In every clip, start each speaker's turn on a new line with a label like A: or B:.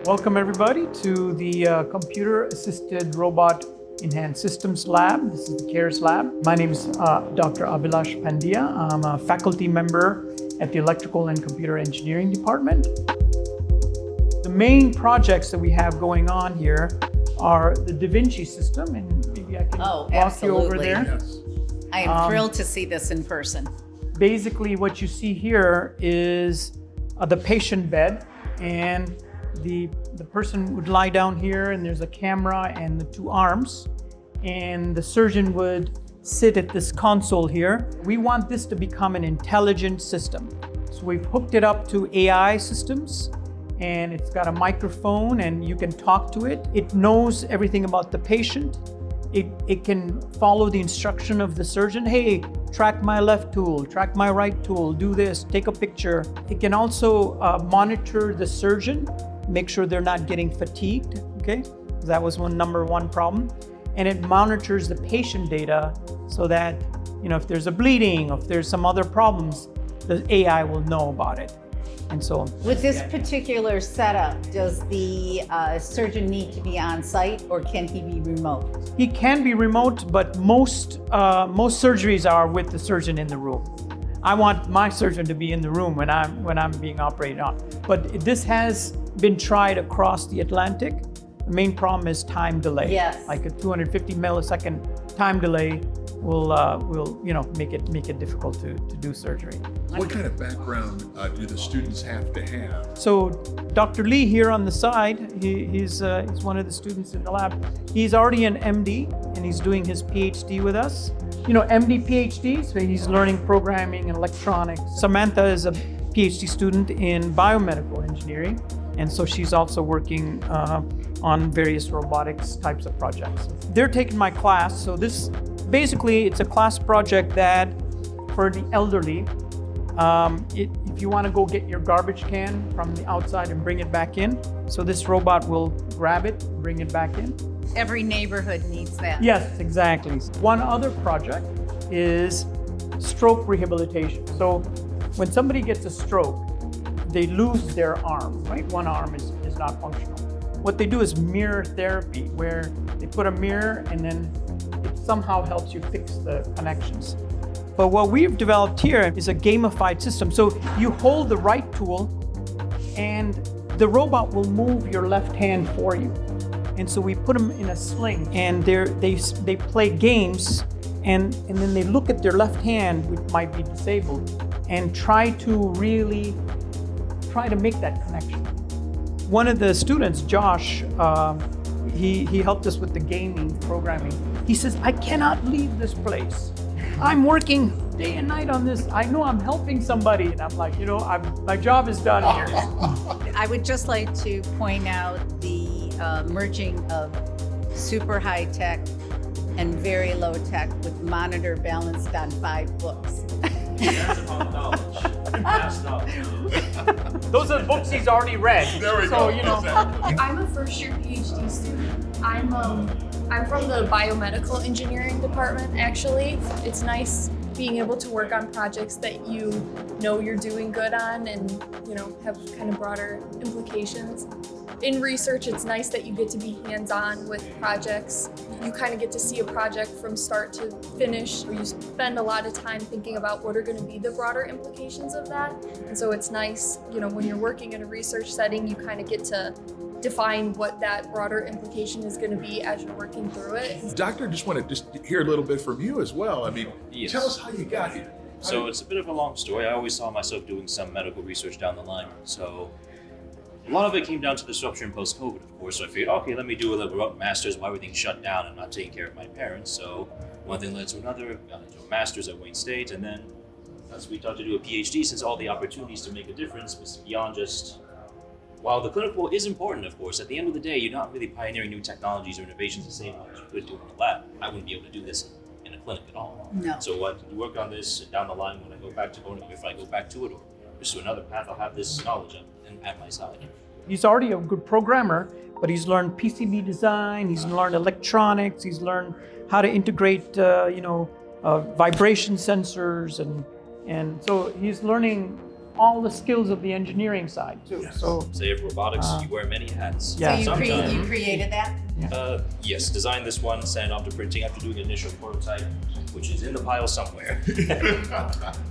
A: Welcome everybody to the Computer-Assisted Robot Enhanced Systems Lab. This is the CARES Lab. My name is Dr. Abhilash Pandya. I'm a faculty member at the Electrical and Computer Engineering Department. The main projects that we have going on here are the Da Vinci system, and maybe I can walk you over there.
B: Yes. I am thrilled to see this in person.
A: Basically, what you see here is the patient bed, and the person would lie down here, and there's a camera and the two arms, and the surgeon would sit at this console here. We want this to become an intelligent system. So we've hooked it up to AI systems, and it's got a microphone and you can talk to it. It knows everything about the patient. It can follow the instruction of the surgeon. Hey, track my left tool, track my right tool, do this, take a picture. It can also monitor the surgeon, make sure they're not getting fatigued, okay? That was number one problem. And it monitors the patient data so that, if there's a bleeding, or if there's some other problems, the AI will know about it. And so
B: With this particular setup, does the surgeon need to be on site or can he be remote?
A: he can be remote, but most surgeries are with the surgeon in the room. I want my surgeon to be in the room when I'm being operated on. But this has been tried across the Atlantic. The main problem is time delay.
B: Yes.
A: Like a 250 millisecond time delay will make it difficult to do surgery.
C: What kind of background do the students have to have?
A: So Dr. Lee here on the side, he's one of the students in the lab. He's already an MD and he's doing his PhD with us. MD, PhD, so he's learning programming and electronics. Samantha is a PhD student in biomedical engineering, and so she's also working on various robotics types of projects. They're taking my class, so this basically it's a class project that for the elderly. If you want to go get your garbage can from the outside and bring it back in, so this robot will grab it, bring it back in.
B: Every neighborhood needs that.
A: Yes, exactly. One other project is stroke rehabilitation. So when somebody gets a stroke, they lose their arm, right? One arm is not functional. What they do is mirror therapy, where they put a mirror and then it somehow helps you fix the connections. But what we've developed here is a gamified system. So you hold the right tool and the robot will move your left hand for you. And so we put them in a sling and they play games and then they look at their left hand, which might be disabled, and try to make that connection. One of the students, Josh, he helped us with the gaming programming. He says, I cannot leave this place. I'm working day and night on this. I know I'm helping somebody. And I'm like, my job is done here.
B: I would just like to point out the merging of super high tech and very low tech with monitor balanced on 5 books.
D: That's about knowledge. That's knowledge.
A: Those are the books he's already read.
C: There we go.
E: I'm a first-year PhD student. I'm from the biomedical engineering department, actually. It's nice being able to work on projects that you know you're doing good on and have kind of broader implications. In research, it's nice that you get to be hands-on with projects. You kind of get to see a project from start to finish, where you spend a lot of time thinking about what are going to be the broader implications of that. And so it's nice, when you're working in a research setting, you kind of get to define what that broader implication is going to be as you're working through it.
C: Doctor, just want to hear a little bit from you as well. I mean,
D: Yes.
C: Tell us how you got here.
D: So it's a bit of a long story. I always saw myself doing some medical research down the line. So a lot of it came down to disruption post-COVID, of course. So I figured, okay, let me do a little master's while everything's shut down and not taking care of my parents. So one thing led to another, got into a master's at Wayne State, and then as we thought to do a PhD, since all the opportunities to make a difference was beyond just, while the clinical is important, of course, at the end of the day, you're not really pioneering new technologies or innovations the same way as you could do in the lab. I wouldn't be able to do this in a clinic at all.
B: No.
D: So I can work on this down the line when I go back to if I go back to it or pursue another path, I'll have this knowledge at my side.
A: He's already a good programmer, but he's learned PCB design, he's learned electronics, he's learned how to integrate, vibration sensors, and so he's learning all the skills of the engineering side too.
C: Yes.
A: So
D: Say of robotics, you wear many hats.
A: Yeah.
B: So
D: Sometimes-
B: you created that?
D: Yes, designed this one, sent it off to printing after doing an initial prototype, which is in the pile somewhere.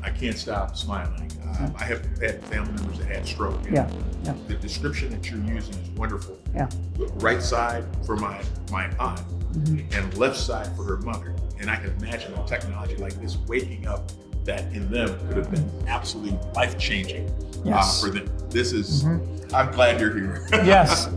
C: I can't stop smiling. I have had family members that had stroke. And
A: yeah, yeah,
C: the description that you're using is wonderful.
A: yeah.
C: Right side for my aunt and left side for her mother. And I can imagine a technology like this waking up that in them could have been absolutely life-changing
A: Yes.
C: for them. This is, I'm glad you're here.
A: Yes,